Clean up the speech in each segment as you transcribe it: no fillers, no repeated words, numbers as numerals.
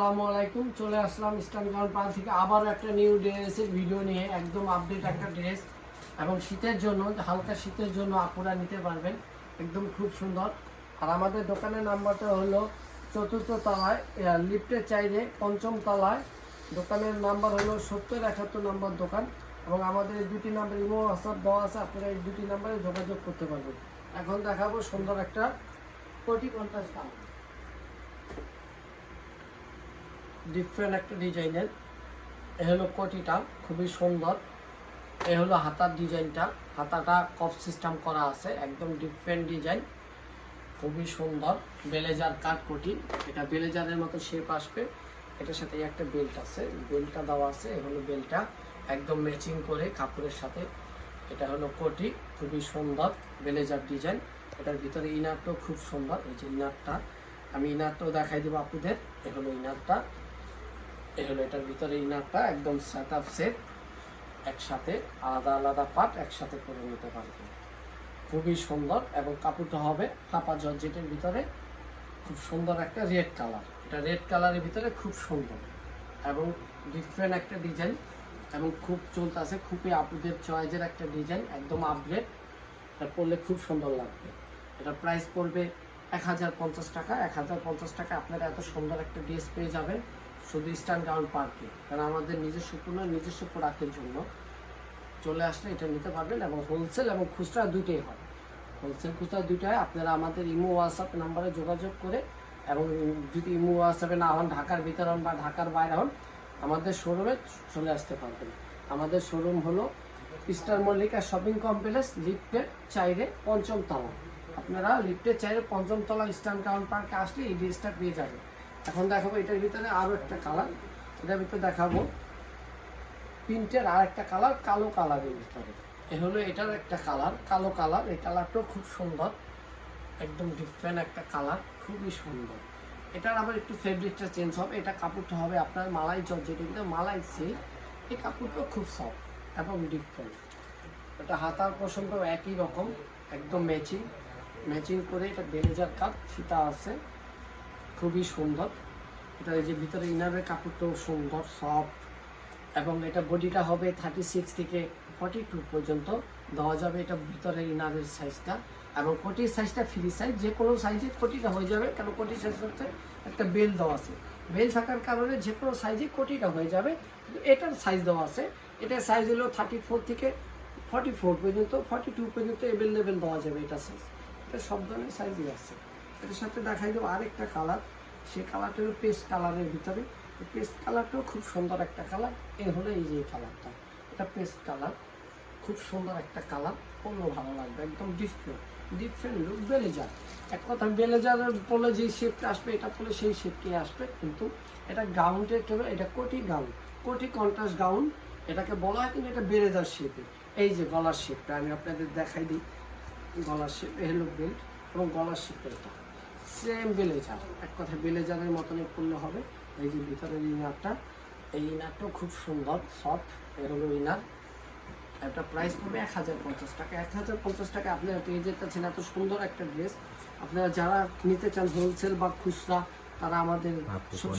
আসসালামু আলাইকুম। চলে আসলাম ইস্টার্ন গাউন পার্ক থেকে আবার একটা নিউ ড্রেসের ভিডিও নিয়ে। একদম আপডেট একটা ড্রেস এবং শীতের জন্য, হালকা শীতের জন্য আপুরা নিতে পারবেন। একদম খুব সুন্দর। আর আমাদের দোকানের নাম্বারটা হলো ৪র্থ তলায়, লিফটের চাইরে ৫ম তলায়। দোকানের নাম্বার হলো ৭০৭১ নম্বর দোকান। এবং আমাদের এই দুটি নাম্বার ইমো হোয়াটসঅ্যাপ দেওয়া আছে, আপনারা এই দুটি নাম্বারে যোগাযোগ করতে পারবেন। এখন দেখাবো সুন্দর একটা কোটি কন্ট্রাস্ট কালার, ডিফারেন্ট একটা ডিজাইনের। এ হলো কোটিটা, খুবই সুন্দর। এ হলো হাতার ডিজাইনটা, হাতাটা কফ সিস্টেম করা আছে, একদম ডিফারেন্ট ডিজাইন, খুবই সুন্দর। বেলেজার কাট কোটি, এটা বেলেজারের মতো শেপ আসবে। এটার সাথে একটা বেল্ট আছে, বেল্টটা দেওয়া আছে। এ হলো বেল্টটা, একদম ম্যাচিং করে কাপড়ের সাথে। এটা হলো কোটি, খুবই সুন্দর বেলেজার ডিজাইন। এটার ভিতরে ইনারটাও খুব সুন্দর। এই যে ইনারটা, আমি ইনারটাও দেখাই দেবো আপনাদের। এ হলো ইনারটা, এ হলো এটার ভিতরে ইনারটা, একদম সেট আপ সেট, একসাথে আলাদা আলাদা পার্ট একসাথে করে নিতে পারবেন। খুবই সুন্দর। এবং কাপড়টা হবে হাপা জর্জেটের ভিতরে, খুব সুন্দর একটা রেড কালার। এটা রেড কালারের ভিতরে খুব সুন্দর এবং ডিফারেন্ট একটা ডিজাইন, এবং খুব চলতেছে, খুবই আপুদের চয়েসের একটা ডিজাইন, একদম আপগ্রেড। এটা পরলে খুব সুন্দর লাগবে। এটা প্রাইস পড়বে ১০৫০ টাকা। ১০৫০ টাকা আপনারা এত সুন্দর একটা ড্রেস পেয়ে যাবেন শুধু ইস্টার্ন গাউন পার্কে। কারণ আমাদের নিজস্ব প্রোডাক্টের জন্য চলে আসলে এটা নিতে পারবেন। এবং হোলসেল এবং খুচরা দুটোই হয়, হোলসেল খুচরা দুটোই। আপনারা আমাদের ইমো হোয়াটসঅ্যাপ নাম্বারে যোগাযোগ করে, এবং যদি ইমো হোয়াটসঅ্যাপে না হন, ঢাকার ভিতরে হন বা ঢাকার বাইরে হন, আমাদের শোরুমে চলে আসতে পারবেন। আমাদের শোরুম হলো স্টার মল্লিকা শপিং কমপ্লেক্স, লিফটের চাইরে ৫ম তলা। আপনারা লিফটের চাইরে ৫ম তলা ইস্টার্ন গাউন পার্কে আসলে এই ড্রেসটা পেয়ে যাবেন। এখন দেখাবো এটার ভিতরে আরও একটা কালার, এটার ভিতরে দেখাবো প্রিন্টের আর একটা কালার, কালো কালারের ভিতরে। এ হলো এটার একটা কালার, কালো কালার। এই কালারটাও খুব সুন্দর, একদম ডিফারেন্ট একটা কালার, খুবই সুন্দর। এটার আবার একটু ফেব্রিকটা চেঞ্জ হবে। এটা কাপড়টা হবে আপনার মালাই জর্জেট, কিন্তু মালাই সিল্ক। এই কাপড়টাও খুব সফট এবং ডিফারেন্ট। এটা হাতার পোর্শনটাও একই রকম, একদম ম্যাচিং করে। এটা বেলেজার কাট ফিতা আছে, খুবই সুন্দর। এটা এই যে ভিতরে ইনারের কাপড়টাও সুন্দর, সফট। এবং এটা বডিটা হবে 36 থেকে 42 পর্যন্ত দেওয়া যাবে। এটা ভিতরে ইনারের সাইজটা, এবং কোটির সাইজটা ফ্রি সাইজ, যে কোনো সাইজে কোটিটা হয়ে যাবে। কারণ কোটির সাইজ হচ্ছে একটা বেল দেওয়া আছে, বেল থাকার কারণে যে কোনো সাইজে কোটিটা হয়ে যাবে। কিন্তু এটার সাইজ দেওয়া আছে, এটার সাইজ হলো 34 থেকে 44 পর্যন্ত, 42 পর্যন্ত অ্যাভেলেবেল দেওয়া যাবে এটা সাইজ। এটা সব ধরনের সাইজই আছে। এটার সাথে দেখাই দেবো আরেকটা কালার, সেই কালারটা হলো পেস্ট কালারের ভিতরে। পেস্ট কালারটাও খুব সুন্দর একটা কালার। এই হলো এই যে কালারটা, এটা পেস্ট কালার, খুব সুন্দর একটা কালার, পরলেও ভালো লাগবে। একদম ডিফারেন্ট লুক। বেলেজার, এক কথা বেলেজারের পরলে যেই শেপটা আসবে, এটা পরলে সেই শেপটাই আসবে। কিন্তু এটা গাউনটা একটু, এটা কোটি গাউন, কোটি কন্ট্রাস্ট গাউন এটাকে বলা হয়। কিন্তু এটা বেলেজার শেপে। এই যে গলার শেপটা আমি আপনাদের দেখাই দিই, গলার শেপ, এ হলো বেল্ট, এবং গলার শেপটা এটা সেম বেলেজার। এক কথা বেলেজারের মতনই পরলে হবে। এই যে ভিতরের ইনারটা, এই ইনারটাও খুব সুন্দর, সফট। এই হলো ইনার। একটা প্রাইস পড়বে ১০৫০ টাকা। ১০৫০ টাকা আপনারা পেয়ে যেতেছেন এত সুন্দর একটা ড্রেস। আপনারা যারা নিতে চান হোলসেল বা খুচরা, তারা আমাদের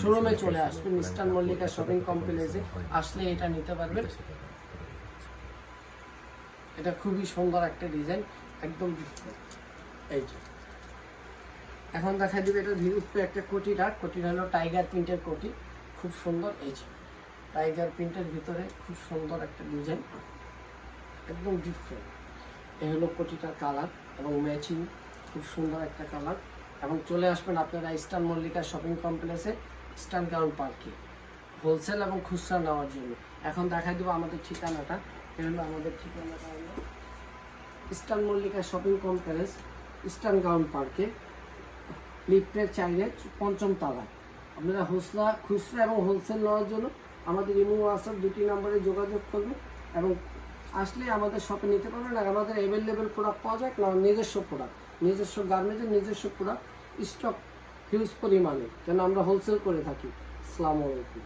শোরুমে চলে আসবেন। ইস্টার্ন মল্লিকা শপিং কমপ্লেক্সে আসলে এটা নিতে পারবেন। এটা খুবই সুন্দর একটা ডিজাইন, একদম এই যে। এখন দেখা দিবে এটা উপরে একটা কোটিটা হলো টাইগার প্রিন্টের কোটি, খুব সুন্দর। এই যে টাইগার প্রিন্টের ভিতরে খুব সুন্দর একটা ডিজাইন, একদম ডিফারেন্ট। এই হলো কোটিটার কালার এবং ম্যাচিং, খুব সুন্দর একটা কালার। এবং চলে আসবেন আপনারা ইস্টার্ন মল্লিকা শপিং কমপ্লেক্সে, ইস্টার্ন গাউন পার্কে, হোলসেল এবং খুচরা নেওয়ার জন্য। এখন দেখা দিব আমাদের ঠিকানাটা। এই হলো আমাদের ঠিকানাটা, হলো eastern Mallika shopping complex, eastern gown পার্কে, লিফটের চাইরে ৫ম তলায়। আপনারা খুচরা এবং হোলসেল নেওয়ার জন্য আমাদের ইমো হোয়াটসঅ্যাপ দুটি নম্বরে যোগাযোগ করবেন, এবং আসলে আমাদের শপে নিতে পারবেন। আর আমাদের অ্যাভেলেবেল প্রোডাক্ট পাওয়া যায়, কারণ নিজস্ব গার্মেন্টের নিজস্ব প্রোডাক্ট স্টক হিউজ পরিমাণে, যেন আমরা হোলসেল করে থাকি। আসসালামু আলাইকুম।